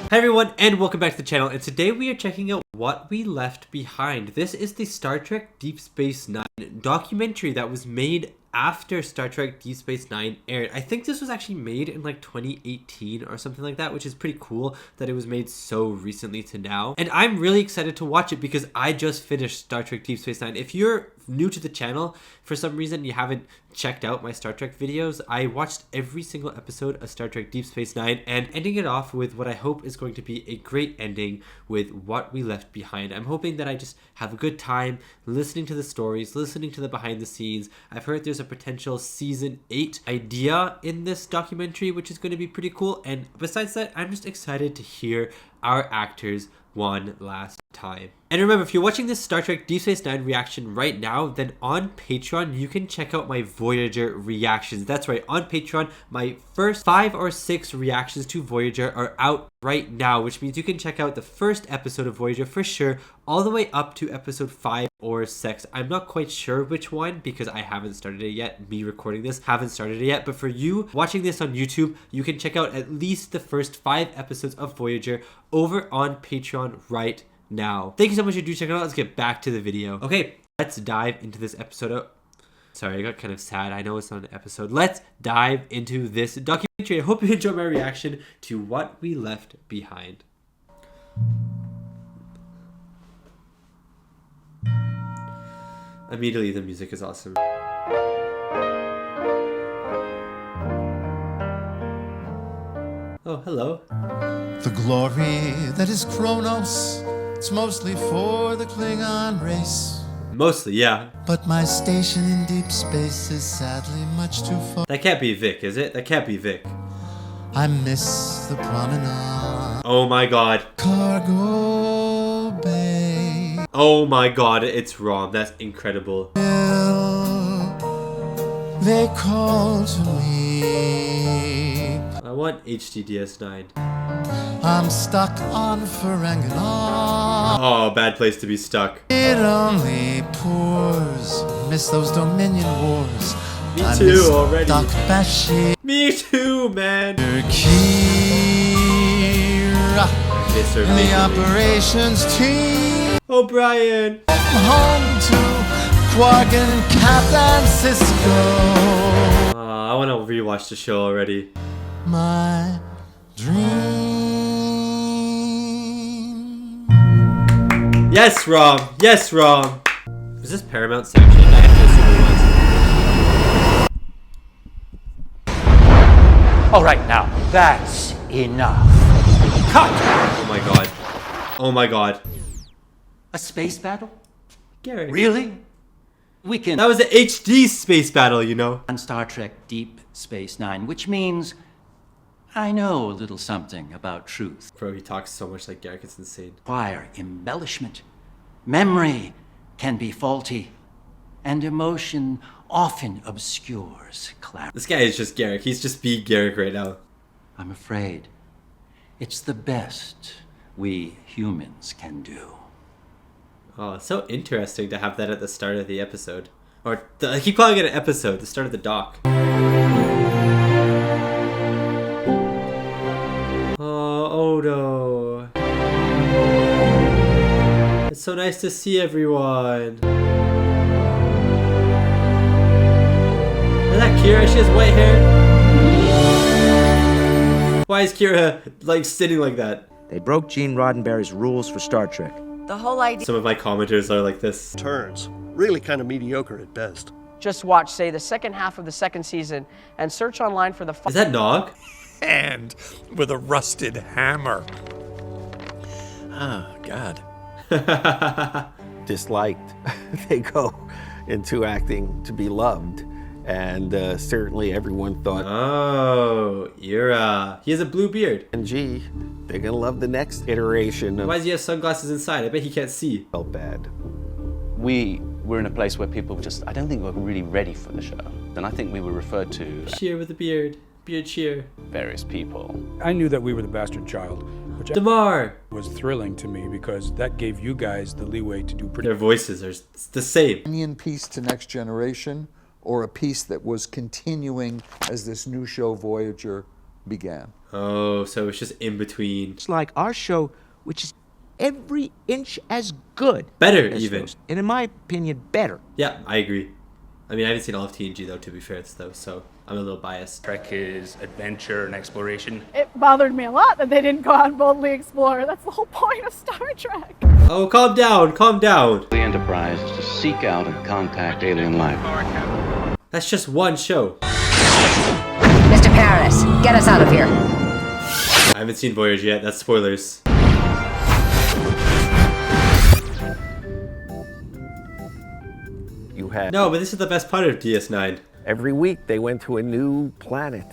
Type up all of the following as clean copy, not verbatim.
Hi everyone, and welcome back to the channel, and today we are checking out What We Left Behind. This is the Star Trek Deep Space Nine documentary that was made after Star Trek Deep Space Nine aired. I think this was actually made in like 2018 or something like that, which is pretty cool that it was made so recently to now. And I'm really excited to watch it because I just finished Star Trek Deep Space Nine. If you're new to the channel, for some reason you haven't checked out my Star Trek videos, I watched every single episode of Star Trek Deep Space Nine and ending it off with what I hope is going to be a great ending with What We Left Behind. I'm hoping that I just have a good time listening to the stories, listening to the behind the scenes. I've heard there's a potential season 8 idea in this documentary, which is going to be pretty cool. And besides that, I'm just excited to hear our actors one last time. And remember, if you're watching this Star Trek Deep Space Nine reaction right now, then on Patreon you can check out my Voyager reactions. That's right, on Patreon my first 5 or 6 reactions to Voyager are out right now, which means you can check out the first episode of Voyager for sure, all the way up to episode 5 or 6. I'm not quite sure which one because I haven't started it yet. Me recording this, haven't started it yet. But for you watching this on YouTube, you can check out at least the first 5 episodes of Voyager over on Patreon right now. Thank you so much for checking it out. Let's get back to the video. Okay, let's dive into this episode. Sorry, I got kind of sad. I know it's not an episode. Let's dive into this documentary. I hope you enjoyed my reaction to What We Left Behind. Immediately, the music is awesome. Oh, hello. The glory that is Kronos, it's mostly for the Klingon race. Mostly, yeah. But my station in deep space is sadly much too far. That can't be Vic, is it? That can't be Vic. I miss the promenade. Oh my god. Cargo Bay. Oh my god, it's Rom. That's incredible. They call to me. I want HD DS9. I'm stuck on Ferenginar. Oh, bad place to be stuck. It only pours. Miss those Dominion wars. Me too, already. Doc Bashir. Me too, man. Kira. Miss her And the visually. operations team. O'Brien. Home to Quark and Captain Cisco. I want to rewatch the show already. My dream. Yes, Rom. Yes, Rom. Is this Paramount section? I have to assume it was. All right, now, that's enough. Cut! Oh my god. Oh my god. A space battle? Garrett. Really? We can That was an HD space battle, you know. on Star Trek Deep Space Nine, which means I know a little something about truth. Bro, he talks so much like Garrick, it's insane. Require embellishment. Memory can be faulty, and emotion often obscures clarity. This guy is just Garrick. He's just being Garrick right now. I'm afraid it's the best we humans can do. Oh, it's so interesting to have that at the start of the episode. Or, I keep calling it an episode, the start of the doc. Oh, Odo. It's so nice to see everyone. Is that Kira? She has white hair. Why is Kira, like, sitting like that? They broke Gene Roddenberry's rules for Star Trek. The whole idea. Some of my commenters are like this. Turns. Really kind of mediocre at best. Just watch, say, the second half of the second season and search online for the. Is that Nog? Hand with a rusted hammer. Oh, God. Disliked. They go into acting to be loved. And certainly everyone thought, Oh, Ira. He has a blue beard. and gee, they're going to love the next iteration of Why does he have sunglasses inside? I bet he can't see. Felt Bad. We were in a place where people just, I don't think were really ready for the show. And I think we were referred to Cheer with a beard. Beard cheer. various people. I knew that we were the bastard child, which Damar. was thrilling to me because that gave you guys the leeway to do pretty Their voices are the same. Companion piece to Next Generation, or a piece that was continuing as this new show Voyager began. Oh, so it's just in between. It's like our show, which is every inch as good. Better, as even. those. And in my opinion, better. Yeah, I agree. I mean, I haven't seen all of TNG, though, to be fair, though, so I'm a little biased. Trek is adventure and exploration. It bothered me a lot that they didn't go out and boldly explore. That's the whole point of Star Trek. Oh, calm down, calm down. The Enterprise is to seek out and contact alien life. That's just one show. Mr. Paris, get us out of here. I haven't seen Voyage yet, that's spoilers. You had No, but this is the best part of DS9. every week they went to a new planet,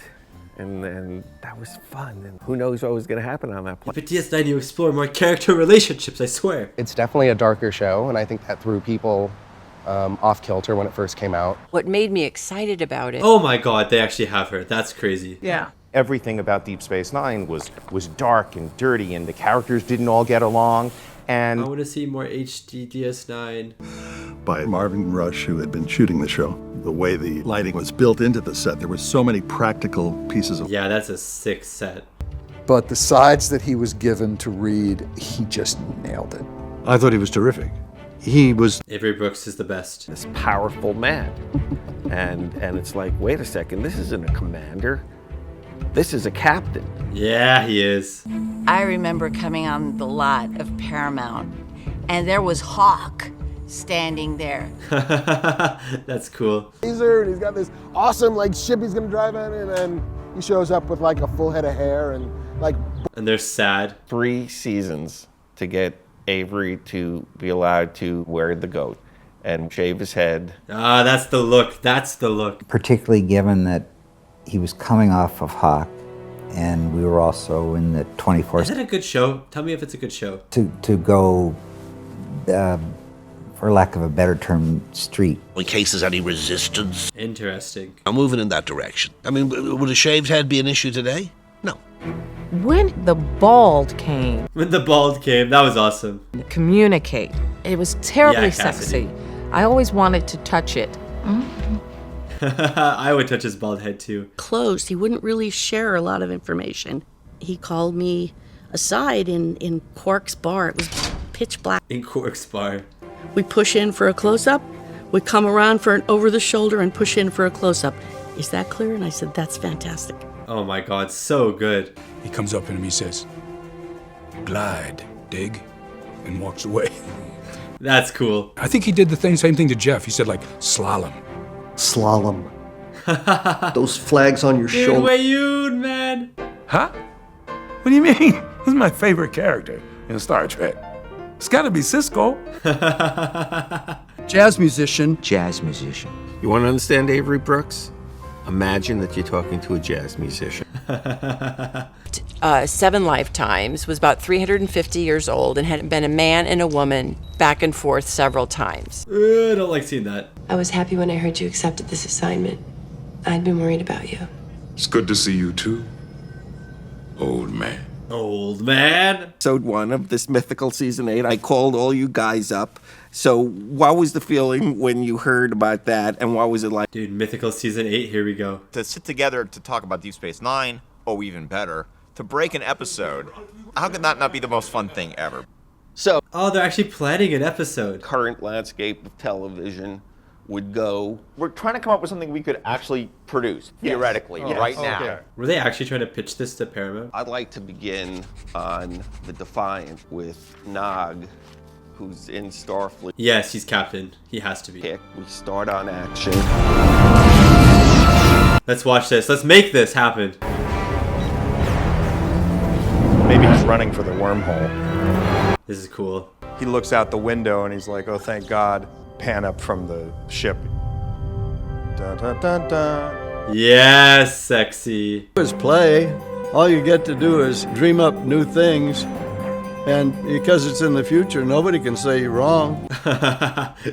and that was fun. And who knows what was going to happen on that planet? But DS9, you explore more character relationships, I swear. It's definitely a darker show, and I think that threw people off kilter when it first came out. What made me excited about it... Oh my god, they actually have her. That's crazy. Yeah. Everything about Deep Space Nine was dark and dirty, and the characters didn't all get along. And I want to see more HD DS9. By Marvin Rush, who had been shooting the show. The way the lighting was built into the set, there were so many practical pieces of... Yeah, that's a sick set. But the sides that he was given to read, he just nailed it. I thought he was terrific. He was... Avery Brooks is the best. This powerful man. and it's like, wait a second, this isn't a commander. This is a captain. Yeah, he is. I remember coming on the lot of Paramount, and there was Hawk standing there. That's cool. He's got this awesome ship he's gonna drive in, and then he shows up with a full head of hair and And they're sad. 3 seasons to get Avery to be allowed to wear the goat and shave his head. Ah, that's the look. That's the look. Particularly given that he was coming off of Hawk, and we were also in the 24. Is it a good show? Tell me if it's a good show. To go, for lack of a better term, street. In case there's any resistance. Interesting. I'm moving in that direction. I mean, would a shaved head be an issue today? No. When the bald came. When the bald came, that was awesome. Communicate. It was terribly Yeah, sexy. I always wanted to touch it. I would touch his bald head too. Closed. He wouldn't really share a lot of information. He called me aside in Quark's bar. It was pitch black. In Quark's bar. We push in for a close-up. We come around for an over-the-shoulder and push in for a close-up. Is that clear? And I said, that's fantastic. Oh my god, so good. He comes up to him, he says, glide, dig, and walks away. That's cool. I think he did the same thing to Jeff. He said slalom. Slalom. Those flags on your shoulder. Weyoun, man. Huh? What do you mean? This is my favorite character in Star Trek. It's gotta be Cisco. Jazz musician. Jazz musician. You want to understand Avery Brooks? Imagine that you're talking to a jazz musician. 7 lifetimes, was about 350 years old, and had been a man and a woman back and forth several times. I don't like seeing that. I was happy when I heard you accepted this assignment. I'd been worried about you. It's good to see you too, old man. Old man. Episode 1 of this mythical season 8, I called all you guys up. So what was the feeling when you heard about that, and what was it like? Dude, mythical season 8, here we go. To sit together to talk about Deep Space Nine, or even better, to break an episode. How could that not be the most fun thing ever? So, oh, they're actually planning an episode. Current landscape of television would go. We're trying to come up with something we could actually produce, theoretically, right now. Okay. Were they actually trying to pitch this to Paramount? I'd like to begin on the Defiant with Nog, who's in Starfleet. Yes, he's captain. He has to be. We start on action. Let's watch this. Let's make this happen. Maybe he's running for the wormhole. This is cool. He looks out the window and he's like, oh, thank God. Pan up from the ship. Dun, dun, dun, dun. Yes, sexy. It's play. All you get to do is dream up new things. And because it's in the future, nobody can say you're wrong.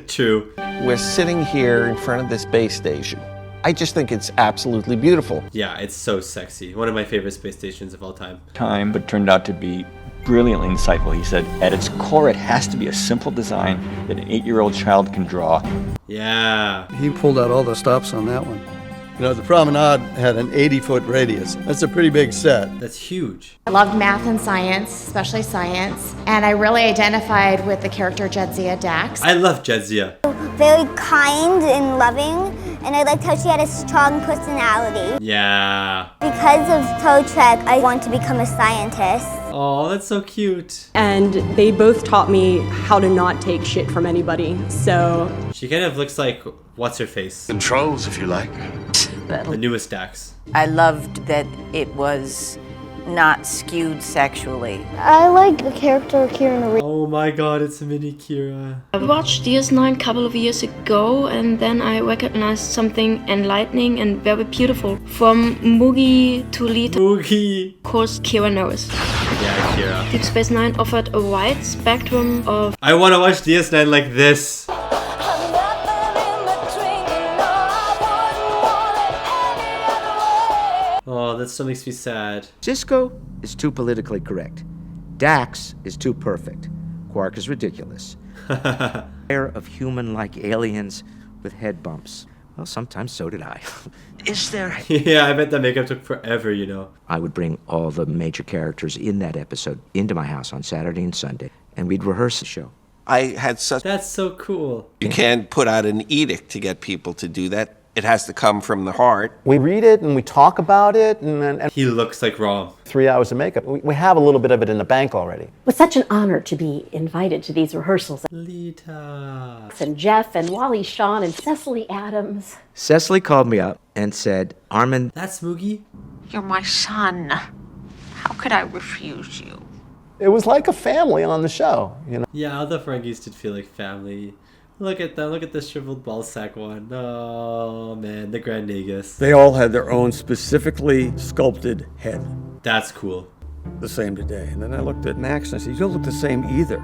True. We're sitting here in front of this base station. I just think it's absolutely beautiful. Yeah, it's so sexy. One of my favorite space stations of all time. But turned out to be brilliantly insightful. He said, at its core, it has to be a simple design that an 8-year-old child can draw. Yeah. He pulled out all the stops on that one. You know, the promenade had an 80-foot radius. That's a pretty big set. That's huge. I loved math and science, especially science, and I really identified with the character Jadzia Dax. I love Jadzia. Very kind and loving, and I liked how she had a strong personality. Yeah. Because of Star Trek, I want to become a scientist. Oh, that's so cute. And they both taught me how to not take shit from anybody, so... She kind of looks like, what's-her-face? Controls, if you like. The newest Dax. I loved that it was not skewed sexually. I like the character Kira. Oh my god, it's a mini Kira. I watched DS9 a couple of years ago, and then I recognized something enlightening and very beautiful. From Moogie to Lita. Moogie. Of course, Kira knows. Yeah, Kira. Deep Space Nine offered a wide spectrum of... I want to watch DS9 like this. Oh, that still makes me sad. Cisco is too politically correct. Dax is too perfect. Quark is ridiculous. Pair of human-like aliens with head bumps. Well, sometimes so did I. Is there... Yeah, I bet that makeup took forever, you know. I would bring all the major characters in that episode into my house on Saturday and Sunday, and we'd rehearse the show. I had such... That's so cool. You can't put out an edict to get people to do that. It has to come from the heart. We read it and we talk about it, and he looks like Rom. 3 hours of makeup. We have a little bit of it in the bank already. It was such an honor to be invited to these rehearsals. Lita. And Jeff and Wally Shawn and Cecily Adams. Cecily called me up and said, Armin... That's Moogie? You're my son. How could I refuse you? It was like a family on the show, you know? Yeah, all the Ferengis did feel like family. Look at them. Look at the shriveled ballsack one. Oh, man. The Grand Nagus. They all had their own specifically sculpted head. That's cool. The same today. And then I looked at Max and I said, you don't look the same either.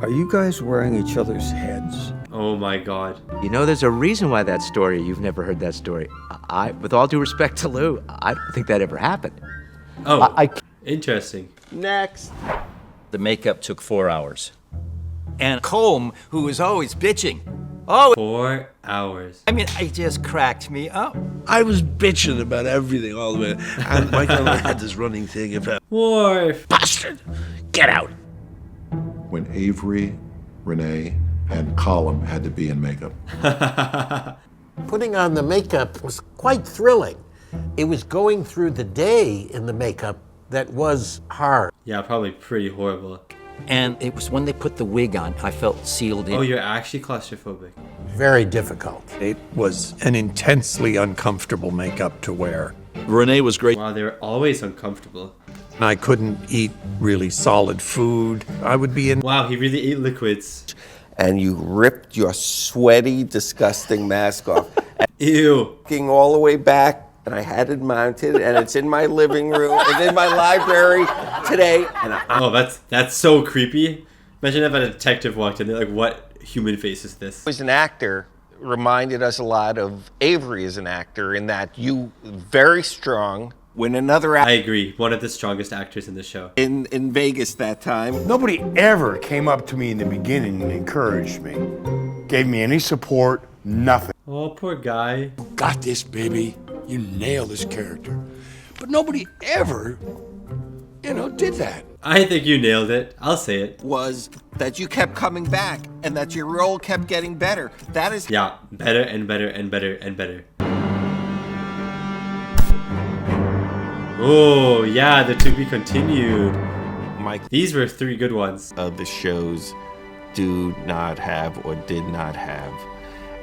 Are you guys wearing each other's heads? Oh, my God. You know, there's a reason why that story, you've never heard that story. With all due respect to Lou, I don't think that ever happened. Oh, interesting. Next. The makeup took 4 hours. And Colm, who was always bitching. Oh, 4 hours. I mean, it just cracked me up. I was bitching about everything all the way. And Michael and I had this running thing about... Worf. Bastard! Get out! When Avery, Renee, and Colm had to be in makeup. Putting on the makeup was quite thrilling. It was going through the day in the makeup that was hard. Yeah, probably pretty horrible. And it was when they put the wig on, I felt sealed in. Oh, you're actually claustrophobic. Very difficult. It was an intensely uncomfortable makeup to wear. Renee was great. Wow, they were always uncomfortable. I couldn't eat really solid food. I would be in... Wow, he really ate liquids. And you ripped your sweaty, disgusting mask off. Ew. Looking all the way back. And I had it mounted, and it's in my living room. It's in my library today. Oh, that's so creepy. Imagine if a detective walked in, they're like, what human face is this? As an actor, reminded us a lot of Avery as an actor in that you very strong. When another I agree. One of the strongest actors in the show. In Vegas that time. Nobody ever came up to me in the beginning and encouraged me. Gave me any support, nothing. Oh, poor guy. You got this, baby. You nail this character. But nobody ever, did that. I think you nailed it. I'll say it. Was that you kept coming back and that your role kept getting better. That is... Yeah, better and better and better and better. Oh, yeah, the to be continued. Mike, these were 3 good ones. Of the shows do not have or did not have.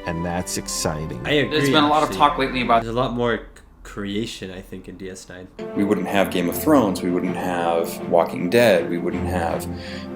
And that's exciting. I agree. There's been a lot of talk lately about... There's a lot more creation, I think, in DS9. We wouldn't have Game of Thrones, we wouldn't have Walking Dead, we wouldn't have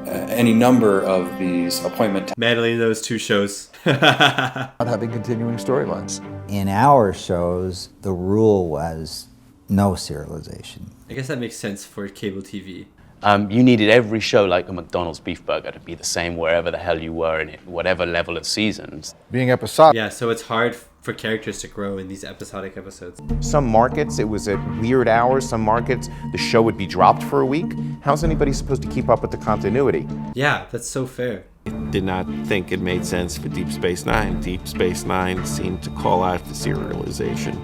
any number of these appointment... Managing those 2 shows. Not having continuing storylines. In our shows, the rule was no serialization. I guess that makes sense for cable TV. You needed every show like a McDonald's beef burger to be the same wherever the hell you were in it, whatever level of seasons. Being episodic. Yeah, so it's hard for characters to grow in these episodic episodes. Some markets, it was at weird hours. Some markets, the show would be dropped for a week. How's anybody supposed to keep up with the continuity? Yeah, that's so fair. Did not think it made sense for Deep Space Nine. Deep Space Nine seemed to call out for serialization.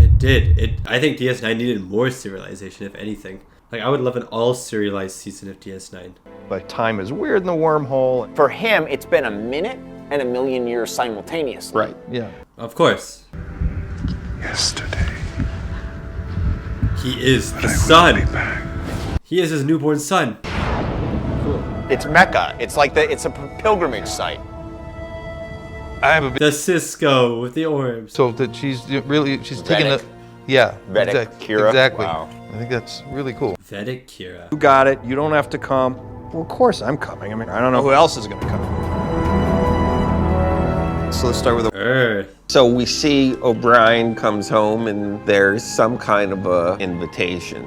It did. I think DS9 needed more serialization, if anything. Like, I would love an all-serialized season of DS9. But time is weird in the wormhole. For him, it's been a minute and a million years simultaneously. Right, yeah. Of course. Yesterday. He is the son. He is his newborn son. Cool. It's Mecca. It's like it's a pilgrimage site. I have a the Cisco with the orbs. So that she's taking the Vedic Kira. Exactly. Wow. I think that's really cool. Vedic Kira. You got it. You don't have to come. Well, of course I'm coming. I mean, I don't know who else is going to come. So let's start with Earth. So we see O'Brien comes home and there's some kind of a invitation.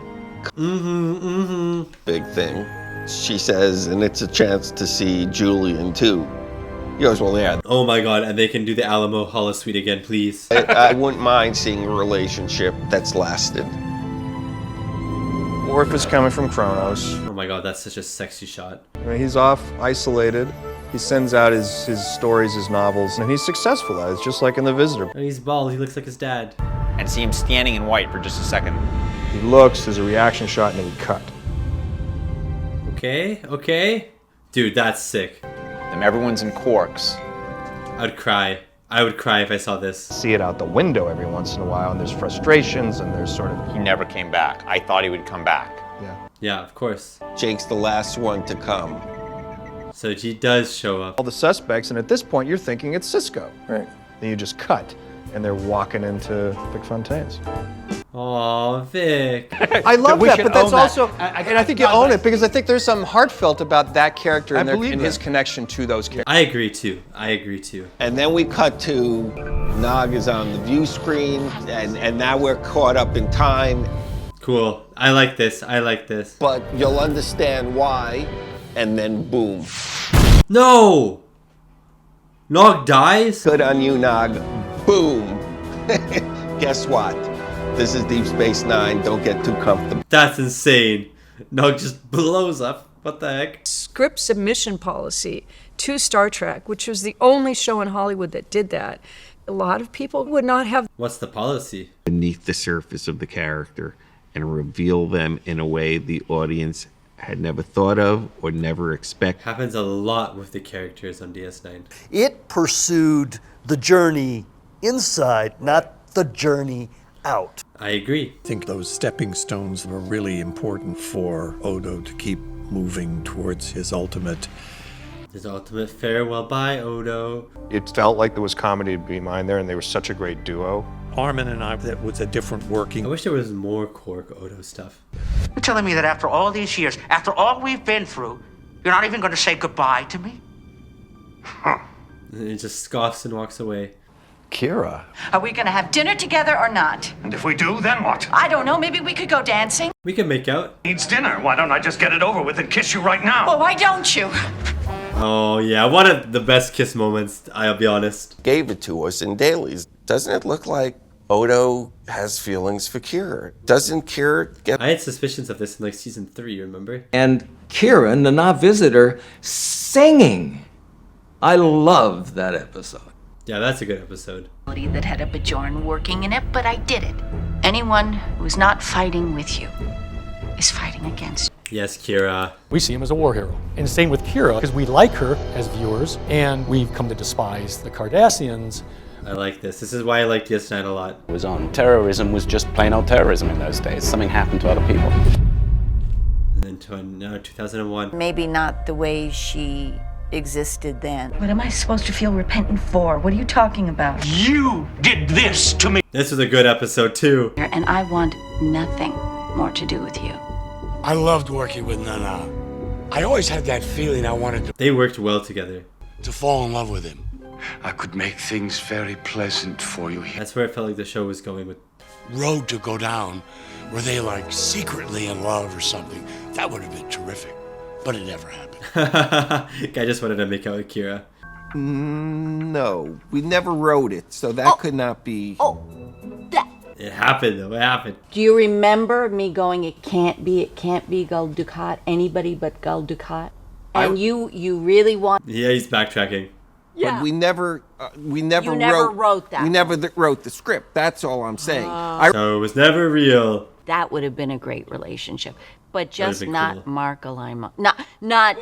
Big thing. She says, and it's a chance to see Julian too. He goes, well, yeah. Oh my god, and they can do the Alamo holosuite again, please. I wouldn't mind seeing a relationship that's lasted. Or if it's coming from Kronos. Oh my god, that's such a sexy shot. I mean, he's off, isolated. He sends out his stories, his novels, and he's successful at it, just like in The Visitor. And he's bald, he looks like his dad. And see him standing in white for just a second. He looks, there's a reaction shot, and then we cut. Okay. Dude, that's sick. Then everyone's in corks. I'd cry. I would cry if I saw this. See it out the window every once in a while, and there's frustrations, and there's sort of... He never came back. I thought he would come back. Yeah, of course. Jake's the last one to come. So he does show up. All the suspects, and at this point you're thinking it's Cisco. Right. Then you just cut, and they're walking into Vic Fontaine's. Aw, Vic. I love that, but that's also, and I think you own it, because I think there's something heartfelt about that character and his connection to those characters. I agree too. And then we cut to Nog is on the view screen, and now we're caught up in time. Cool. I like this. But you'll understand why, and then boom. No! Nog dies? Good on you, Nog. Boom. Guess what? This is Deep Space Nine. Don't get too comfortable. That's insane. Nog just blows up. What the heck? Script submission policy to Star Trek, which was the only show in Hollywood that did that. A lot of people would not have. What's the policy? Beneath the surface of the character and reveal them in a way the audience had never thought of or never expected. Happens a lot with the characters on DS9. It pursued the journey inside, not the journey out. I agree. I think those stepping stones were really important for Odo to keep moving towards his ultimate farewell. Bye, Odo. It felt like there was comedy to be mine there, and they were such a great duo. Armin and I, that was a different working. I wish there was more Quark Odo stuff. You're telling me that after all these years, after all we've been through, you're not even going to say goodbye to me? Huh. And he just scoffs and walks away. Kira. Are we going to have dinner together or not? And if we do, then what? I don't know. Maybe we could go dancing. We can make out. Needs dinner. Why don't I just get it over with and kiss you right now? Well, why don't you? Oh, yeah. One of the best kiss moments, I'll be honest. Gave it to us in dailies. Doesn't it look like Odo has feelings for Kira? Doesn't Kira get... I had suspicions of this in like season 3, remember? And Kira, Nana Visitor, singing. I love that episode. Yeah, that's a good episode. That had a Bajorn working in it, but I did it. Anyone who's not fighting with you is fighting against you. Yes, Kira. We see him as a war hero. And same with Kira, because we like her as viewers, and we've come to despise the Cardassians. I like this. This is why I like DS9 a lot. It was on. Terrorism was just plain old terrorism in those days. Something happened to other people. And then to 2001. Maybe not the way she existed then. What am I supposed to feel repentant for? What are you talking about? You did this to me. This was a good episode too. And I want nothing more to do with you. I loved working with Nana. I always had that feeling I wanted They worked well together. to fall in love with him. I could make things very pleasant for you. That's where I felt like the show was going with. Road to go down, were they like secretly in love or something? That would have been terrific, but it never happened. Guy just wanted to make out with Kira. No, we never wrote it, so that could not be... It happened though, it happened. Do you remember me going, it can't be Gul Dukat, anybody but Gul Dukat? And you really want... Yeah, he's backtracking. Yeah. But we never You never wrote that. We never wrote the script. That's all I'm saying. So it was never real. That would have been a great relationship, but just been not cool. Mark Alima. Not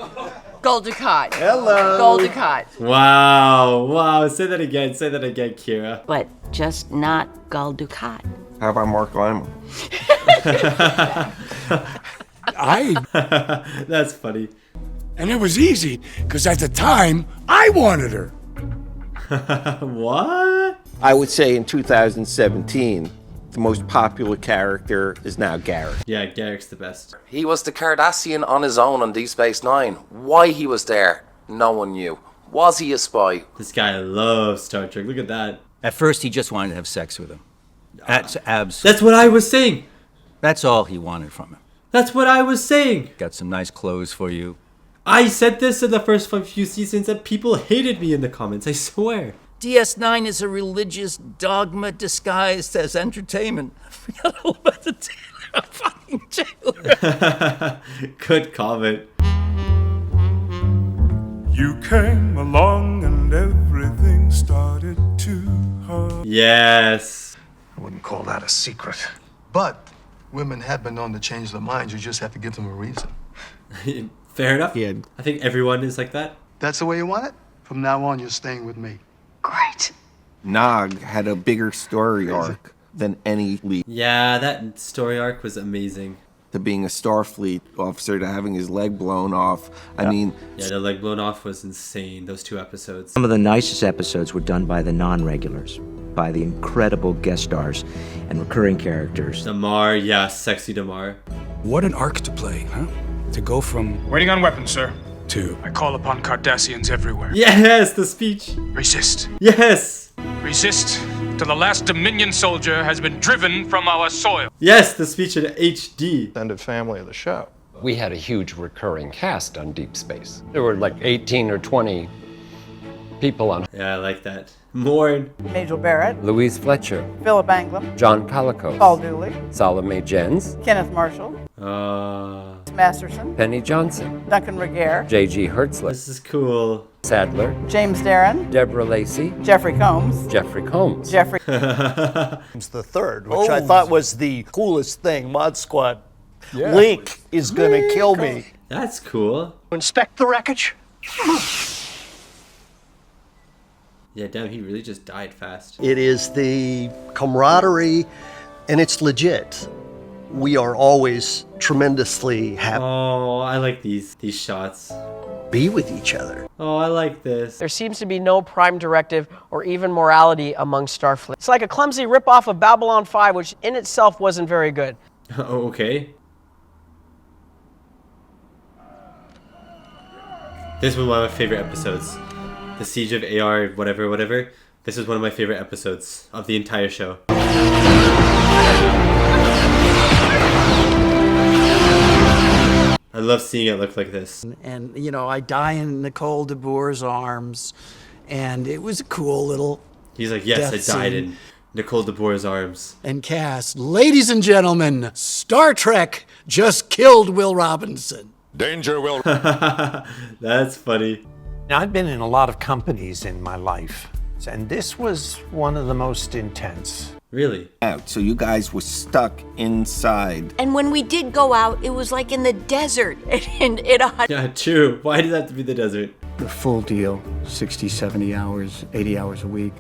Gul Dukat. Hello. Gul Dukat. Wow. Say that again, Kira. But just not Gul Dukat. How about Mark Lima? That's funny. And it was easy, because at the time, I wanted her. What? I would say in 2017, the most popular character is now Garrick. Yeah, Garrick's the best. He was the Cardassian on his own on Deep Space Nine. Why he was there, no one knew. Was he a spy? This guy loves Star Trek. Look at that. At first, he just wanted to have sex with him. That's That's what I was saying. That's all he wanted from him. That's what I was saying. Got some nice clothes for you. I said this in the first few seasons and people hated me in the comments, I swear. DS9 is a religious dogma disguised as entertainment. I forgot all about the fucking jailer. Good comment. You came along and everything started to hurt. Yes. I wouldn't call that a secret. But women have been known to change their minds. You just have to give them a reason. Fair enough. Yeah. I think everyone is like that. That's the way you want it? From now on, you're staying with me. Great. Nog had a bigger story arc than any lead. Yeah, that story arc was amazing. To being a Starfleet officer, to having his leg blown off. I mean... Yeah, the leg blown off was insane, those 2 episodes. Some of the nicest episodes were done by the non-regulars, by the incredible guest stars and recurring characters. Damar, yeah, sexy Damar. What an arc to play, huh? To go from... Waiting on weapons, sir. To... I call upon Cardassians everywhere. Yes, the speech. Resist. Yes. Resist till the last Dominion soldier has been driven from our soil. Yes, the speech in HD. Extended family of the show. We had a huge recurring cast on Deep Space. There were like 18 or 20 people on. Yeah, I like that. More. Majel Barrett. Louise Fletcher. Philip Anglem. John Colicos. Paul Dooley. Salome Jens. Kenneth Marshall. Masterson. Penny Johnson. Duncan Regehr. J.G. Hertzler. This is cool. Sadler. James Darren. Deborah Lacey. Jeffrey Combs. Jeffrey Combs. Jeffrey the third, which I thought was the coolest thing. Mod Squad. Link is gonna kill me. That's cool. Inspect the wreckage. Yeah, damn, he really just died fast. It is the camaraderie, and it's legit. We are always tremendously happy. Oh, I like these shots. Be with each other. Oh, I like this. There seems to be no prime directive or even morality among Starfleet. It's like a clumsy ripoff of Babylon 5, which in itself wasn't very good. Oh, okay. This was one of my favorite episodes. The Siege of AR, whatever. This is one of my favorite episodes of the entire show. I love seeing it look like this. And, you know, I die in Nicole DeBoer's arms, and it was a cool little He's like, yes, death I died scene. in Nicole DeBoer's arms. And cast, ladies and gentlemen, Star Trek just killed Will Robinson. Danger, Will. That's funny. Now, I've been in a lot of companies in my life, and this was one of the most intense. Really? Out, so you guys were stuck inside. And when we did go out, it was like in the desert. Yeah, true. Why does that have to be the desert? The full deal, 60, 70 hours, 80 hours a week.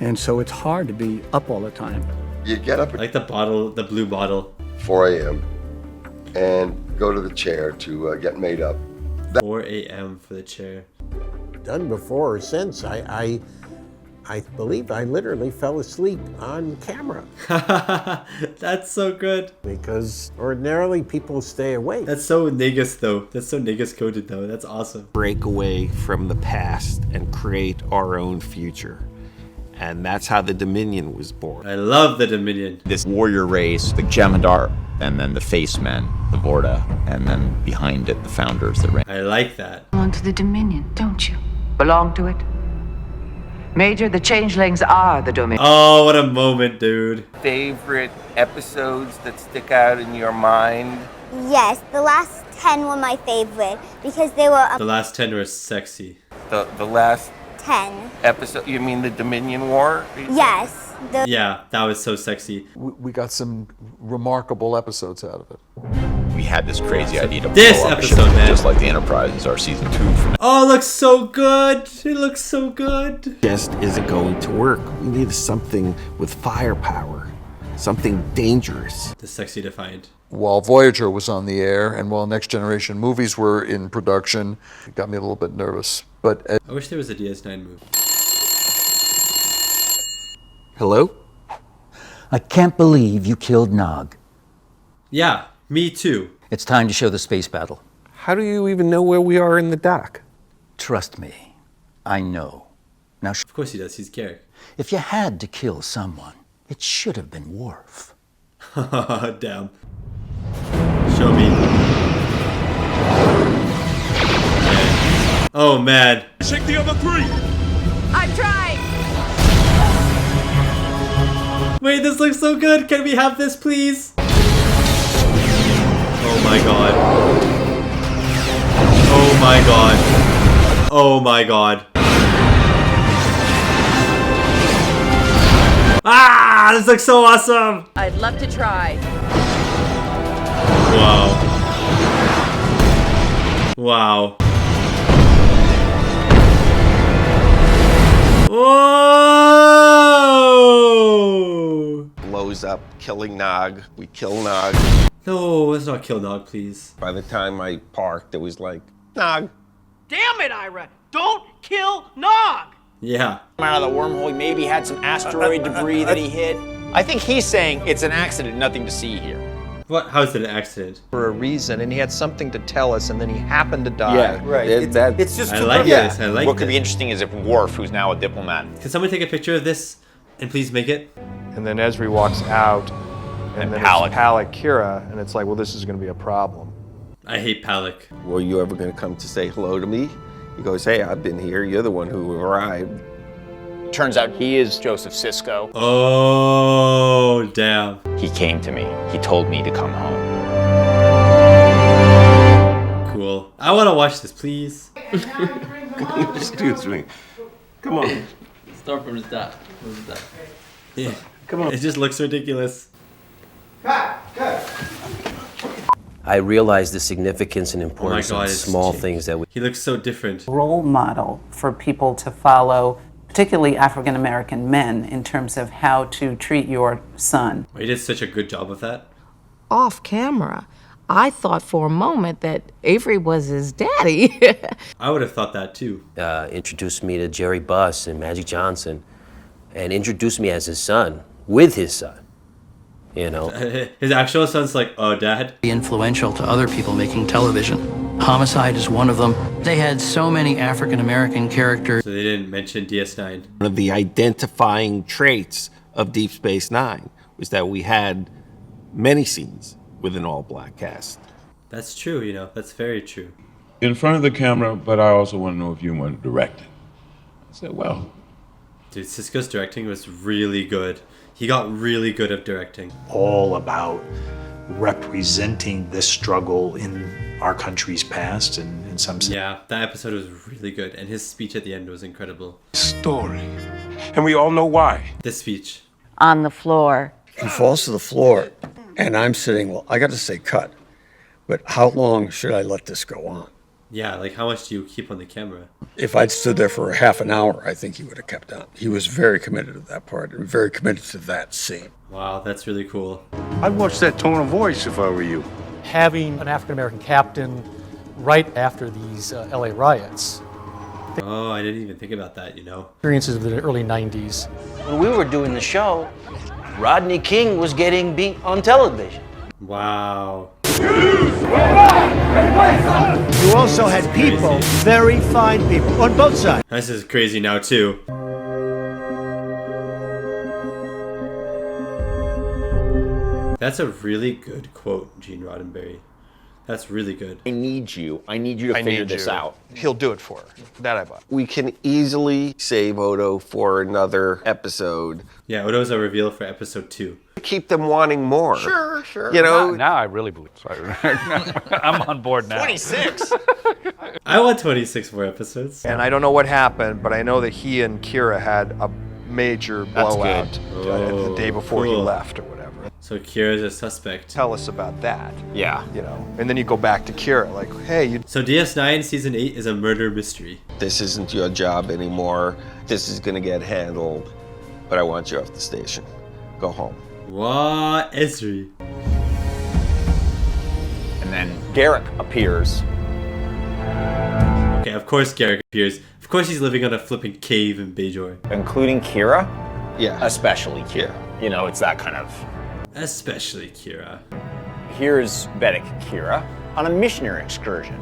And so it's hard to be up all the time. You get up I like the bottle, the blue bottle. 4 a.m. and go to the chair to get made up. 4 a.m. for the chair. Done before or since. I believe I literally fell asleep on camera. That's so good. Because ordinarily people stay awake. That's so Negus though. That's so Negus coded though. That's awesome. Break away from the past and create our own future. And that's how the Dominion was born. I love the Dominion. This warrior race, the Jem'Hadar, and then the Facemen, the Vorta, and then behind it, the founders that ran. I like that. Belong to the Dominion, don't you? Belong to it? Major, the changelings are the Dominion. Oh, what a moment, dude. Favorite episodes that stick out in your mind? Yes, the last 10 were my favorite because they were... The last 10 were sexy. The last 10. Episode, you mean the Dominion War? Yes. Yeah, that was so sexy. We got some remarkable episodes out of it. We had this crazy idea to This blow up a ship, episode, man. just like the Enterprise is our season 2 from Oh, it looks so good. It looks so good. Just isn't going to work. We need something with firepower, something dangerous. The sexy Defiant. While Voyager was on the air and while Next Generation movies were in production, it got me a little bit nervous. But I wish there was a DS9 movie. Hello? I can't believe you killed Nog. Yeah, me too. It's time to show the space battle. How do you even know where we are in the dock? Trust me, I know. Now, Of course he does, he's Carrick. if you had to kill someone, it should have been Worf. Damn. Show me. Okay. Oh man. Take the other 3. I'm trying. Wait, this looks so good. Can we have this, please? Oh my god. Oh my god. Oh my god. Ah, this looks so awesome. I'd love to try. Wow. Wow. Whoa! Blows up, killing Nog. We kill Nog. No, let's not kill Nog, please. By the time I parked, it was like, Nog. Damn it, Ira! Don't kill Nog! Yeah. Out of the wormhole, he maybe had some asteroid debris that he hit. I think he's saying it's an accident, nothing to see here. What? How is it an accident? For a reason, and he had something to tell us, and then he happened to die. Yeah, right. It's just I too like perfect. this. I like What could this. be interesting is if Worf, who's now a diplomat. Can someone take a picture of this and please make it? And then Esri walks out, and then Palak. it's Palak Kira, and it's like, well, this is going to be a problem. I hate Palak. Were you ever going to come to say hello to me? He goes, hey, I've been here. You're the one who arrived. Turns out he is Joseph Sisko. Oh, damn. He came to me. He told me to come home. Cool. I want to watch this, please. Excuse me. Come on. Start from his dad. What was that? Yeah. Come on. It just looks ridiculous. I realized the significance and importance God, of it's small changed. things that we... He looks so different. Role model for people to follow, particularly African American men, in terms of how to treat your son. He did such a good job of that. Off camera, I thought for a moment that Avery was his daddy. I would have thought that too. Introduced me to Jerry Buss and Magic Johnson, and introduced me as his son, with his son. You know? His actual son's like, oh, Dad? Influential to other people making television. Homicide is one of them. They had so many African American characters. So they didn't mention DS9. One of the identifying traits of Deep Space Nine was that we had many scenes with an all-black cast. That's true, you know. That's very true. In front of the camera, but I also want to know if you want to direct it. I said, well. Dude, Sisko's directing was really good. He got really good at directing. All about representing this struggle in our country's past and in some sense. Yeah, that episode was really good. And his speech at the end was incredible. Story. And we all know why. This speech. On the floor. He falls to the floor, and I'm sitting, well, I got to say cut. But how long should I let this go on? Yeah, like how much do you keep on the camera? If I'd stood there for a half an hour, I think he would have kept on. He was very committed to that part and very committed to that scene. Wow, that's really cool. I'd watch that tone of voice if I were you. Having an African-American captain right after these LA riots. Oh, I didn't even think about that, you know? Experiences of the early 90s. When we were doing the show, Rodney King was getting beat on television. Wow. You also had people, very fine people, on both sides. This is crazy now, too. That's a really good quote, Gene Roddenberry. That's really good. I need you. I need you to figure this out. He'll do it for her. That I bought. We can easily save Odo for another episode. Yeah, Odo's a reveal for episode 2. keep them wanting more. Sure. You know, Now I really believe. I'm on board now. 26. I want 26 more episodes. And I don't know what happened, but I know that he and Kira had a major blowout the day before he left or whatever. So Kira's a suspect. Tell us about that. Yeah. You know, and then you go back to Kira, like, hey, you. So DS9 season 8 is a murder mystery. this isn't your job anymore. This is gonna get handled, but I want you off the station. Go home. What, Esri? And then Garrick appears. Okay, of course Garrick appears. Of course he's living on a flipping cave in Bajor. Including Kira? Yeah. Especially Kira. You know, it's that kind of... Especially Kira. Here's Vedic Kira on a missionary excursion.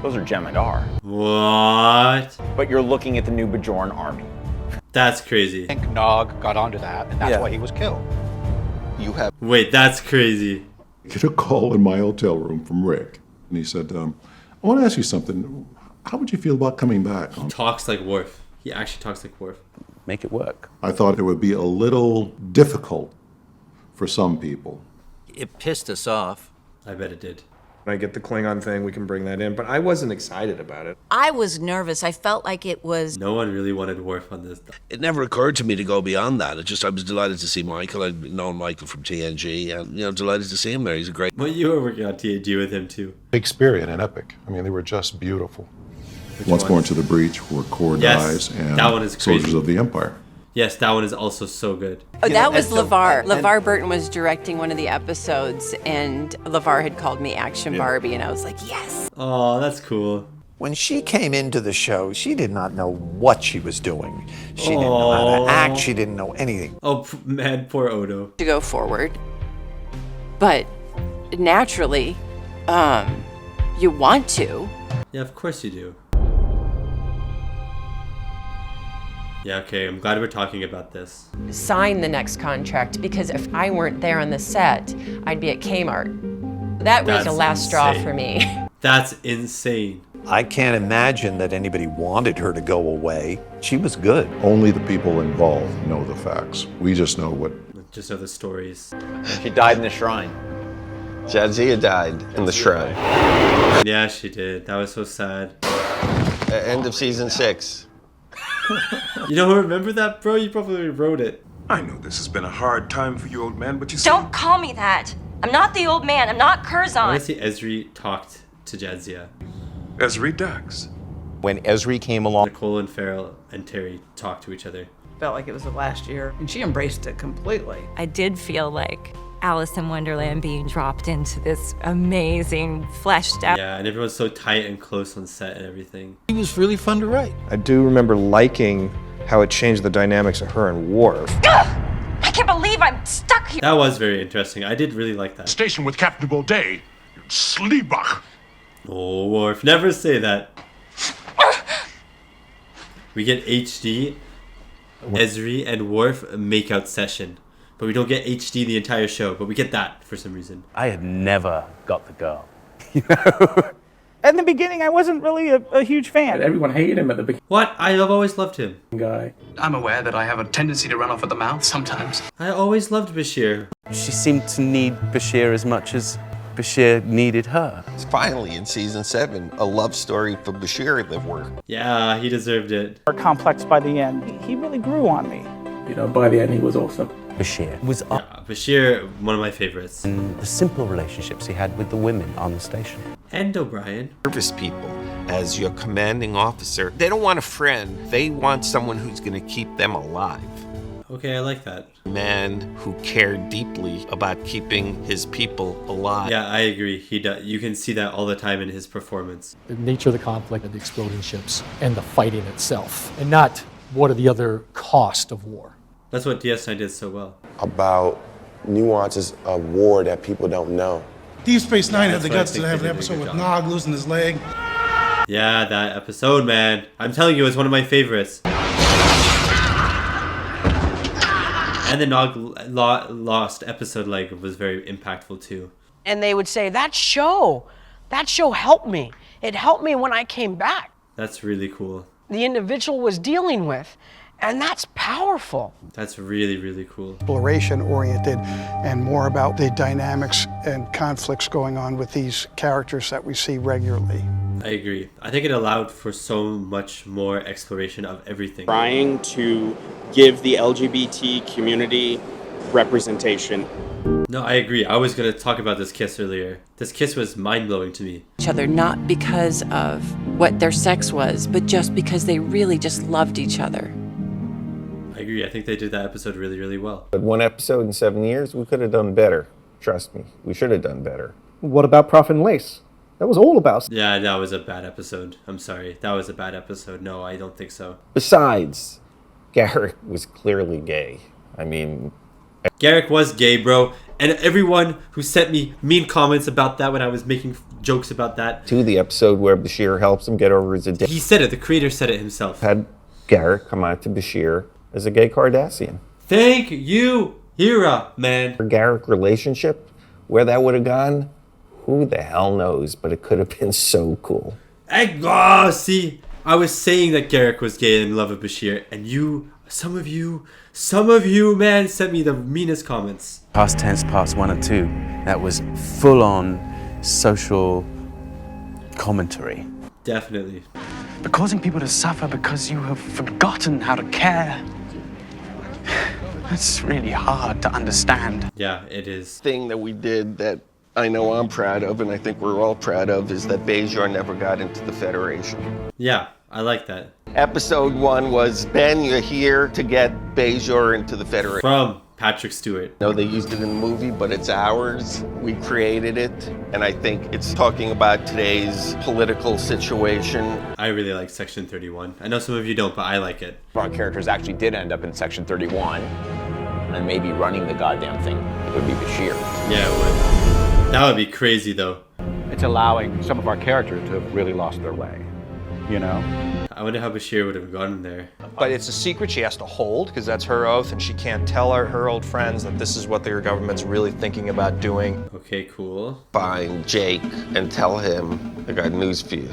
Those are Jem'Hadar. What? But you're looking at the new Bajoran army. That's crazy. I think Nog got onto that, and that's why he was killed. You have... Wait, that's crazy. Get a call in my hotel room from Rick, and he said, I want to ask you something. How would you feel about coming back? He talks like Worf. He actually talks like Worf. Make it work. I thought it would be a little difficult for some people. It pissed us off. I bet it did. When I get the Klingon thing, we can bring that in, but I wasn't excited about it. I was nervous. I felt like it was... No one really wanted Worf on this. It never occurred to me to go beyond that. I was delighted to see Michael. I'd known Michael from TNG, and delighted to see him there. He's a great... Well, you were working on TNG with him too. Shakespearean and epic. I mean, they were just beautiful. Once More Into the Breach, where Core dies, and that one is crazy. Soldiers of the Empire. Yes, that one is also so good. Oh, that was LeVar. LeVar Burton was directing one of the episodes, and LeVar had called me Action Barbie, and I was like, yes. Oh, that's cool. When she came into the show, she did not know what she was doing. She didn't know how to act. She didn't know anything. Oh, man, poor Odo. To go forward. But naturally, you want to. Yeah, of course you do. Yeah, okay, I'm glad we're talking about this. Sign the next contract, because if I weren't there on the set, I'd be at Kmart. That was the last straw for me. That's insane. I can't imagine that anybody wanted her to go away. She was good. Only the people involved know the facts. We just know what... Just know the stories. She died in the shrine. Jadzia died in the shrine. Yeah, she did. That was so sad. End of season 6. You don't remember that, bro? You probably wrote it. I know this has been a hard time for you, old man, but you see... Don't call me that. I'm not the old man. I'm not Curzon. I want to see Esri talked to Jadzia. Esri ducks. When Esri came along... Nicole and Farrell and Terry talked to each other. Felt like it was the last year, and she embraced it completely. I did feel like Alice in Wonderland being dropped into this amazing, fleshed out. Yeah, and everyone's so tight and close on set and everything. It was really fun to write. I do remember liking how it changed the dynamics of her and Worf. I can't believe I'm stuck here. That was very interesting. I did really like that. Station with Captain Baudet. Sleebach. Oh, Worf, never say that. We get HD, Esri, and Worf makeout session. But we don't get HD the entire show, but we get that for some reason. I had never got the girl. In the beginning, I wasn't really a huge fan. Everyone hated him at the beginning. What? I have always loved him. Guy. I'm aware that I have a tendency to run off at the mouth sometimes. I always loved Bashir. She seemed to need Bashir as much as Bashir needed her. It's finally in season 7, a love story for Bashir that worked. Yeah, he deserved it. Complex by the end. He really grew on me. You know, by the end, he was awesome. Bashir was Bashir, one of my favorites. And the simple relationships he had with the women on the station. And O'Brien. Service people, as your commanding officer, they don't want a friend. They want someone who's going to keep them alive. Okay, I like that. A man who cared deeply about keeping his people alive. Yeah, I agree. He does. You can see that all the time in his performance. The nature of the conflict and the exploding ships and the fighting itself, and not what are the other costs of war. That's what DS9 did so well. About nuances of war that people don't know. Deep Space Nine had the guts to have an episode with Nog losing his leg. Yeah, that episode, man. I'm telling you, it's one of my favorites. And the Nog lost episode leg was very impactful too. And they would say, that show helped me. It helped me when I came back. That's really cool. The individual was dealing with. And that's powerful. That's really, really cool. Exploration oriented and more about the dynamics and conflicts going on with these characters that we see regularly. I agree. I think it allowed for so much more exploration of everything. Trying to give the LGBT community representation. No, I agree. I was going to talk about this kiss earlier. This kiss was mind-blowing to me. Each other, not because of what their sex was, but just because they really just loved each other. I agree. I think they did that episode really, really well. But one episode in 7 years, we could have done better. Trust me, we should have done better. What about Profit and Lace? That was all about. Yeah, that was a bad episode. I'm sorry. That was a bad episode. No, I don't think so. Besides, Garrick was clearly gay. I mean... Garrick was gay, bro. And everyone who sent me mean comments about that when I was making jokes about that. To the episode where Bashir helps him get over his addiction. He said it. The creator said it himself. Had Garrick come out to Bashir as a gay Cardassian. Thank you, Hira, man. Her Garrick relationship, where that would have gone, who the hell knows, but it could have been so cool. See, I was saying that Garrick was gay and in love with Bashir, and some of you, man, sent me the meanest comments. Past tense, past 1 and 2, that was full-on social commentary. Definitely. But causing people to suffer because you have forgotten how to care, that's really hard to understand. Yeah, it is. Thing that we did that I know I'm proud of, and I think we're all proud of, is that Bajor never got into the Federation. Yeah, I like that. Episode 1 was, Ben, you're here to get Bajor into the Federation. From Patrick Stewart. No, they used it in the movie, but it's ours. We created it, and I think it's talking about today's political situation. I really like Section 31. I know some of you don't, but I like it. Our characters actually did end up in Section 31, and maybe running the goddamn thing. It would be Bashir. Yeah, it would. That would be crazy, though. It's allowing some of our characters to have really lost their way, you know? I wonder how Bashir would have gone there. But it's a secret she has to hold, because that's her oath, and she can't tell her old friends that this is what their government's really thinking about doing. Okay, cool. Find Jake and tell him, I got news for you.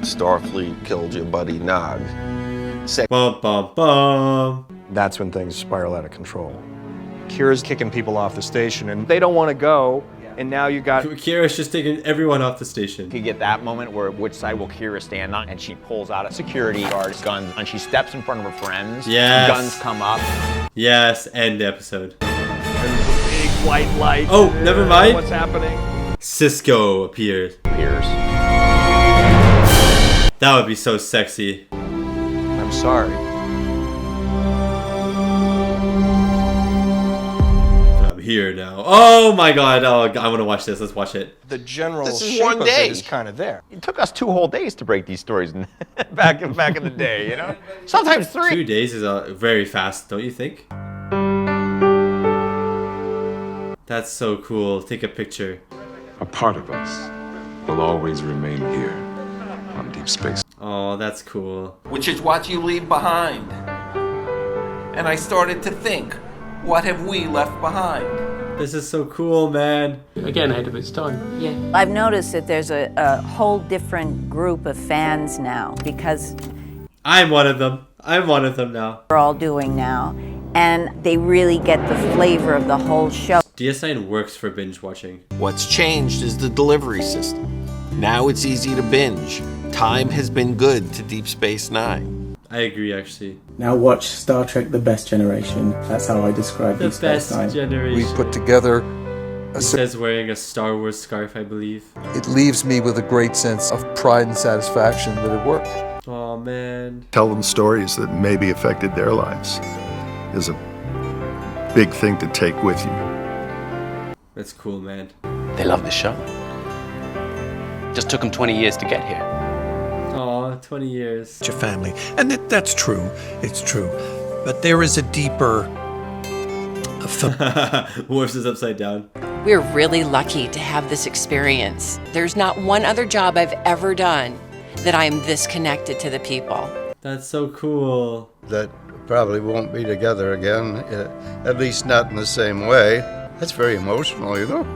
Starfleet killed your buddy Nog. Bum, bum, bum. That's when things spiral out of control. Kira's kicking people off the station, and they don't want to go. And now you got... Kira's just taking everyone off the station. You get that moment where which side will Kira stand on, and she pulls out a security guard's gun, and she steps in front of her friends. Yes. Guns come up. Yes, end episode. There's a big white light. Oh, never mind. What's happening? Cisco appears. That would be so sexy. I'm sorry. Here now. Oh my god. Oh, I want to watch this. Let's watch it. The general This is shape one of day. it is kind of there. It took us 2 whole days to break these stories back in the day, you know? Sometimes 3. 2 days is very fast, don't you think? That's so cool. Take a picture. A part of us will always remain here on Deep Space. Oh, that's cool. Which is what you leave behind. And I started to think, what have we left behind? This is so cool, man. Again, ahead of its time. Yeah. I've noticed that there's a whole different group of fans now because I'm one of them. I'm one of them now. we're all doing now, and they really get the flavor of the whole show. DS9 works for binge watching. What's changed is the delivery system. Now it's easy to binge. Time has been good to Deep Space Nine. I agree, actually. Now watch Star Trek The Best Generation. That's how I describe The Deep Space best Nine. generation. We put together He says wearing a Star Wars scarf, I believe. It leaves me with a great sense of pride and satisfaction that it worked. Oh man. Tell them stories that maybe affected their lives is a big thing to take with you. That's cool, man. They love the show. Just took them 20 years to get here. Aw, 20 years. It's your family. And that's true. It's true. But there is a deeper... Worf's is upside down. We're really lucky to have this experience. There's not one other job I've ever done that I am this connected to the people. That's so cool. That probably won't be together again, at least not in the same way. That's very emotional, you know?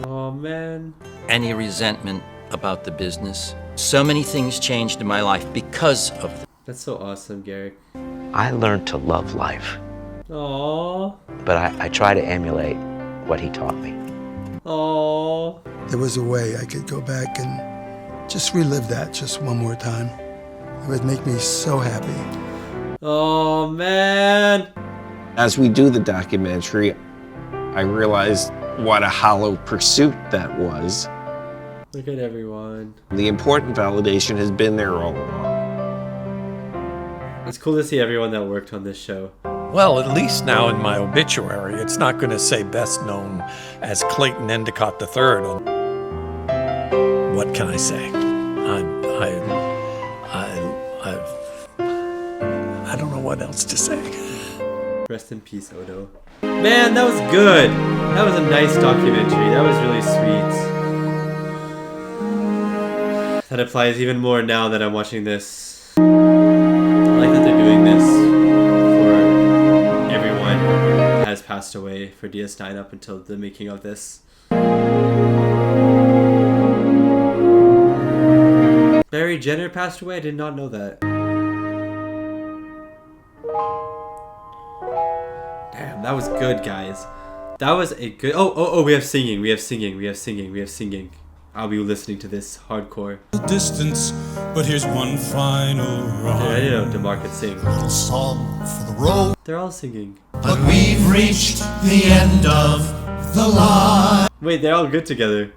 Oh man. Any resentment about the business? So many things changed in my life because of That's so awesome, Garrick. I learned to love life. Aww. But I try to emulate what he taught me. Aww. There was a way I could go back and just relive that just one more time. It would make me so happy. Oh, man. As we do the documentary, I realized what a hollow pursuit that was. Look at everyone. The important validation has been there all along. It's cool to see everyone that worked on this show. Well, at least now in my obituary, it's not going to say best known as Clayton Endicott III. What can I say? I don't know what else to say. Rest in peace, Odo. Man, that was good. That was a nice documentary. That was really sweet. That applies even more now that I'm watching this. I like that they're doing this for everyone who has passed away for DS9 up until the making of this. Barry Jenner passed away? I did not know that. Damn, that was good, guys. That was a good... Oh, we have singing. I'll be listening to this hardcore. Distance, but here's one final rhyme. Dude, I didn't know DeMar could sing. Little song for the road. They're all singing. But we've reached the end of the line. Wait, they're all good together.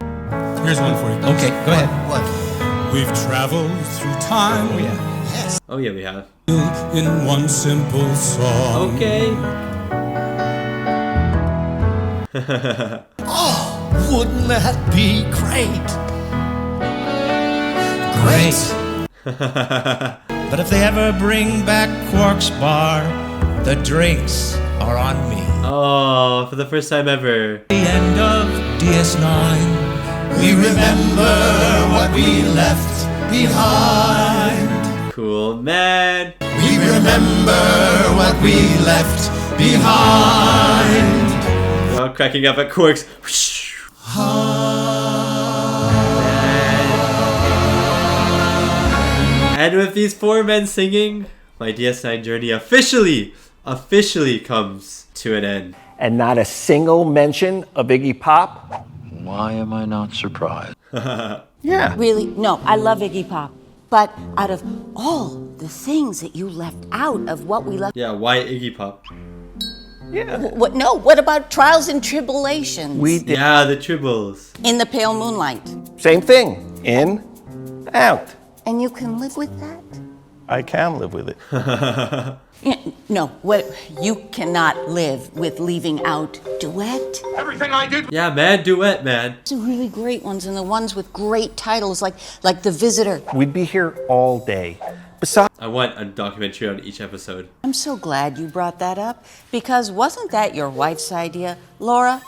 Here's one for you. Okay, go ahead. What? We've traveled through time. Oh, yeah. Yes. Oh, yeah, we have. In one simple song. Okay. Oh, wouldn't that be great? Great. But if they ever bring back Quark's Bar, the drinks are on me. Oh, for the first time ever. The end of DS9, we remember what we left behind. Cool, man. We remember what we left behind. They're all cracking up at Quark's. And with these four men singing, my DS9 journey officially comes to an end. And not a single mention of Iggy Pop? Why am I not surprised? Yeah. Really? No, I love Iggy Pop. But out of all the things that you left out of what we left... Yeah, why Iggy Pop? Yeah. What about Trials and Tribulations? We did. Yeah, the Tribbles. In the Pale Moonlight. Same thing. In, out. And you can live with that? I can live with it. No, you cannot live with leaving out Duet. Everything I did. Yeah, man, Duet, man. Some really great ones, and the ones with great titles like The Visitor. We'd be here all day. Besides, I want a documentary on each episode. I'm so glad you brought that up, because wasn't that your wife's idea, Laura?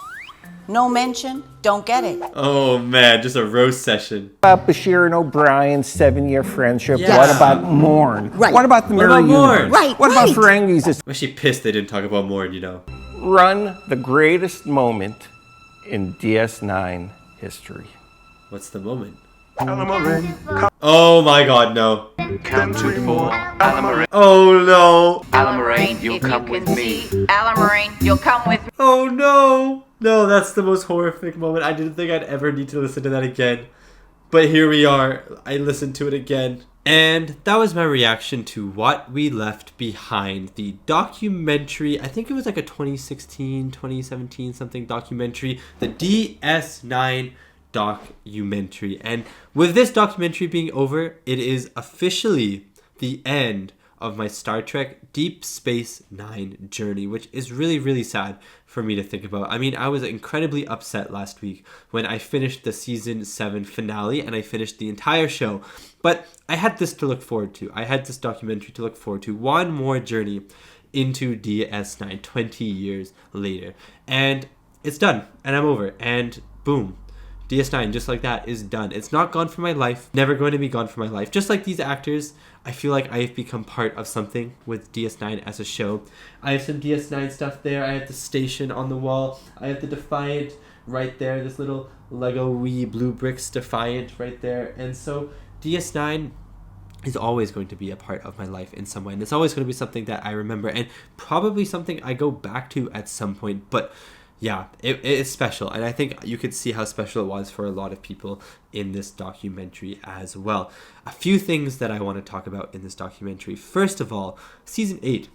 No mention, don't get it. Oh man, just a roast session. About Bashir and O'Brien's 7-year friendship. Yeah. What about Morn? Right. What about the What Mirror about Morn? Universe? Right, What right. about Ferengis? I'm actually pissed they didn't talk about Morn, you know. Run the greatest moment in DS9 history. What's the moment? Oh my god, no. Count to 4. Alamarine. Oh no. Alamarine, you'll come with me. Alamarine, you'll come with me. Oh no. No, that's the most horrific moment. I didn't think I'd ever need to listen to that again. But here we are. I listened to it again. And that was my reaction to What We Left Behind, the documentary. I think it was like a 2016, 2017 something documentary. The DS9 documentary. And with this documentary being over, it is officially the end of my Star Trek Deep Space Nine journey, which is really, really sad for me to think about. I mean, I was incredibly upset last week when I finished the season 7 finale and I finished the entire show. But I had this to look forward to. I had this documentary to look forward to. One more journey into DS9 20 years later. And it's done. And I'm over. And boom. DS9, just like that, is done. It's not gone from my life. Never going to be gone from my life. Just like these actors, I feel like I have become part of something with DS9 as a show. I have some DS9 stuff there. I have the station on the wall. I have the Defiant right there. This little Lego wee blue bricks Defiant right there. And so DS9 is always going to be a part of my life in some way, and it's always going to be something that I remember, and probably something I go back to at some point. But yeah, it is special, and I think you could see how special it was for a lot of people in this documentary as well. A few things that I want to talk about in this documentary. First of all, season 8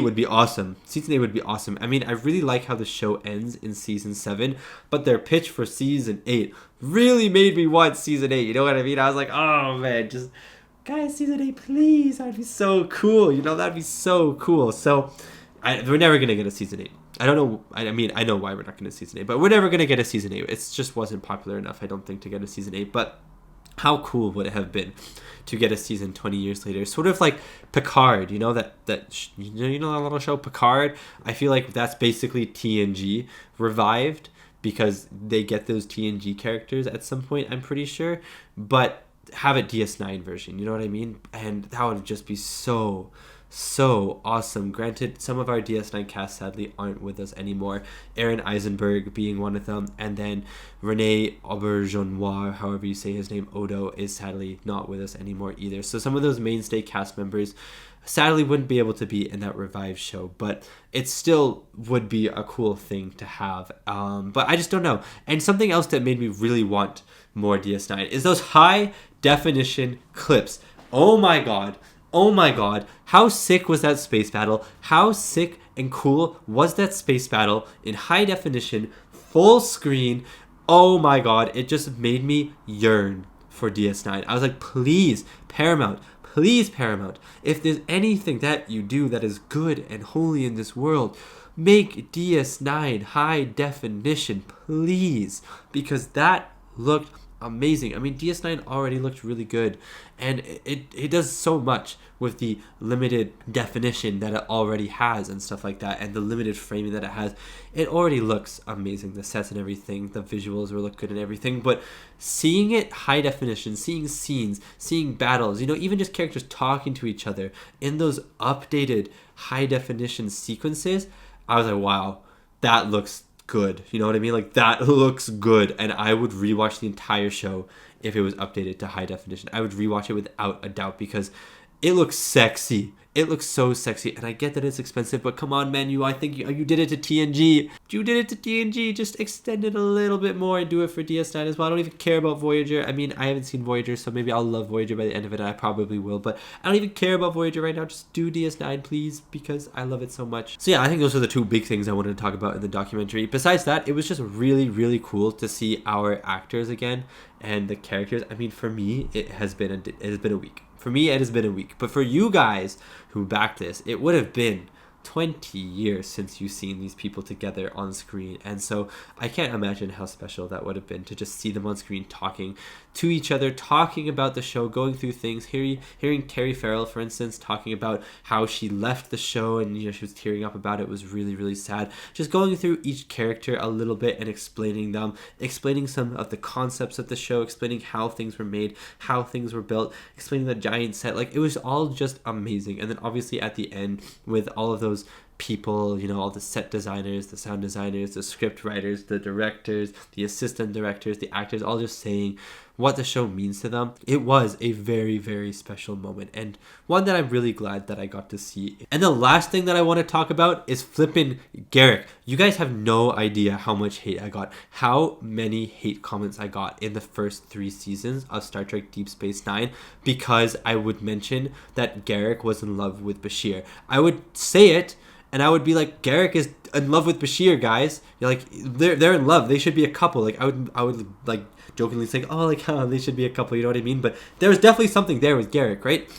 would be awesome. Season 8 would be awesome. I mean, I really like how the show ends in season 7, but their pitch for season 8 really made me want season 8. You know what I mean? I was like, oh man, just guys, season 8, please. That'd be so cool. You know, that'd be so cool. So we're never gonna get a season 8. I don't know. I mean, I know why we're not going to season 8, but we're never going to get a season 8. It just wasn't popular enough, I don't think, to get a season 8. But how cool would it have been to get a season 20 years later? Sort of like Picard, you know, that that little show Picard? I feel like that's basically TNG revived, because they get those TNG characters at some point, I'm pretty sure. But have a DS9 version, you know what I mean? And that would just be so awesome. Granted, some of our DS9 cast sadly aren't with us anymore, Aaron Eisenberg being one of them, and then Rene Auberjonois, however you say his name, Odo, is sadly not with us anymore either. So some of those mainstay cast members sadly wouldn't be able to be in that revived show, but it still would be a cool thing to have. But I just don't know. And something else that made me really want more DS9 is those high definition clips. Oh my god, how sick was that space battle? How sick and cool was that space battle in high definition, full screen? Oh my god, it just made me yearn for DS9. I was like, please, Paramount, if there's anything that you do that is good and holy in this world, make DS9 high definition, please, because that looked amazing. I mean, DS9 already looked really good, and it does so much with the limited definition that it already has and stuff like that, and the limited framing that it has. It already looks amazing, the sets and everything, the visuals will look good and everything, but seeing it high definition, seeing scenes, seeing battles, you know, even just characters talking to each other in those updated high definition sequences, I was like, wow, that looks good. You know what I mean? Like, that looks good, and I would rewatch the entire show if it was updated to high definition. I would rewatch it without a doubt, because it looks sexy. It looks so sexy, and I get that it's expensive, but come on, man, I think you did it to TNG. You did it to TNG. Just extend it a little bit more and do it for DS9 as well. I don't even care about Voyager. I mean, I haven't seen Voyager, so maybe I'll love Voyager by the end of it, and I probably will, but I don't even care about Voyager right now. Just do DS9, please, because I love it so much. So yeah, I think those are the two big things I wanted to talk about in the documentary. Besides that, it was just really, really cool to see our actors again and the characters. I mean, for me, it has been a week. For me, it has been a week. But for you guys who backed this, it would have been 20 years since you've seen these people together on screen. And so I can't imagine how special that would have been to just see them on screen talking to each other, talking about the show, going through things, hearing Terry Farrell, for instance, talking about how she left the show and, you know, she was tearing up about it. It was really, really sad. Just going through each character a little bit and explaining them, explaining some of the concepts of the show, explaining how things were made, how things were built, explaining the giant set. Like, it was all just amazing. And then obviously at the end, with all of those people, you know, all the set designers, the sound designers, the script writers, the directors, the assistant directors, the actors, all just saying what the show means to them. It was a very, very special moment, and one that I'm really glad that I got to see. And the last thing that I want to talk about is flippin' Garak. You guys have no idea how much hate I got, how many hate comments I got in the first 3 seasons of Star Trek Deep Space Nine, because I would mention that Garak was in love with Bashir. I would say it, and I would be like, Garak is in love with Bashir, guys. You're like, they're in love. They should be a couple. Like, I would like jokingly say, oh, like, they should be a couple. You know what I mean? But there was definitely something there with Garak, right?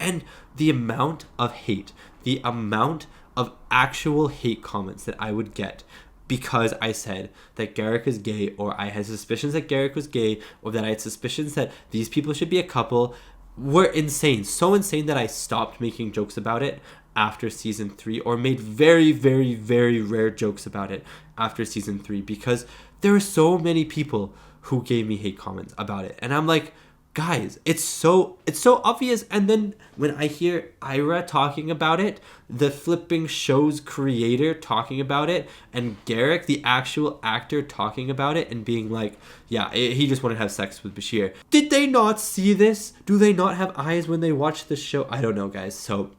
And the amount of hate, the amount of actual hate comments that I would get because I said that Garak is gay, or I had suspicions that Garak was gay, or that I had suspicions that these people should be a couple, were insane. So insane that I stopped making jokes about it after season 3, or made very, very, very rare jokes about it after season 3, because there were so many people who gave me hate comments about it. And I'm like, guys, it's so obvious. And then when I hear Ira talking about it, the flipping show's creator talking about it, and Garrick, the actual actor, talking about it and being like, yeah, he just wanted to have sex with Bashir. Did they not see this? Do they not have eyes when they watch the show? I don't know, guys. So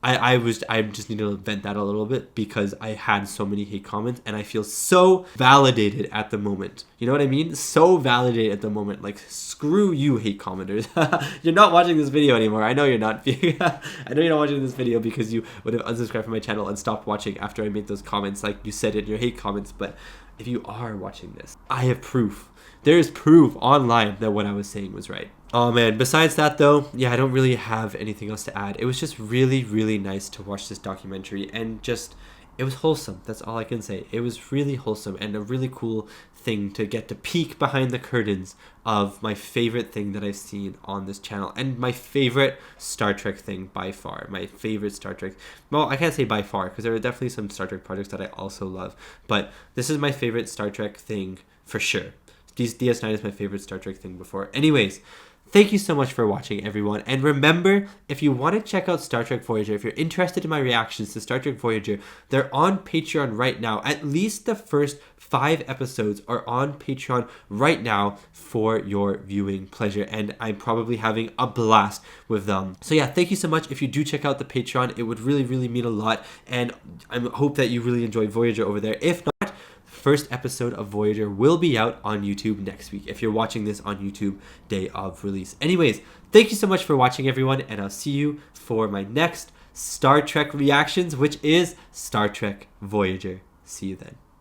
I just need to vent that a little bit because I had so many hate comments and I feel so validated at the moment. You know what I mean? So validated at the moment. Like, screw you, hate commenters. You're not watching this video anymore. I know you're not. I know you're not watching this video because you would have unsubscribed from my channel and stopped watching after I made those comments like you said in your hate comments. But if you are watching this, I have proof. There is proof online that what I was saying was right. Oh man, besides that though, yeah, I don't really have anything else to add. It was just really, really nice to watch this documentary, and just, it was wholesome. That's all I can say. It was really wholesome and a really cool thing to get to peek behind the curtains of my favorite thing that I've seen on this channel, and my favorite Star Trek thing by far. My favorite Star Trek. Well, I can't say by far because there are definitely some Star Trek projects that I also love, but this is my favorite Star Trek thing for sure. DS9 is my favorite Star Trek thing before. Anyways, thank you so much for watching, everyone. And remember, if you want to check out Star Trek Voyager, if you're interested in my reactions to Star Trek Voyager, they're on Patreon right now. At least the first 5 episodes are on Patreon right now for your viewing pleasure. And I'm probably having a blast with them. So yeah, thank you so much. If you do check out the Patreon, it would really, really mean a lot. And I hope that you really enjoy Voyager over there. If not, first episode of Voyager will be out on YouTube next week if you're watching this on YouTube day of release. Anyways, thank you so much for watching, everyone, and I'll see you for my next Star Trek reactions, which is Star Trek Voyager. See you then.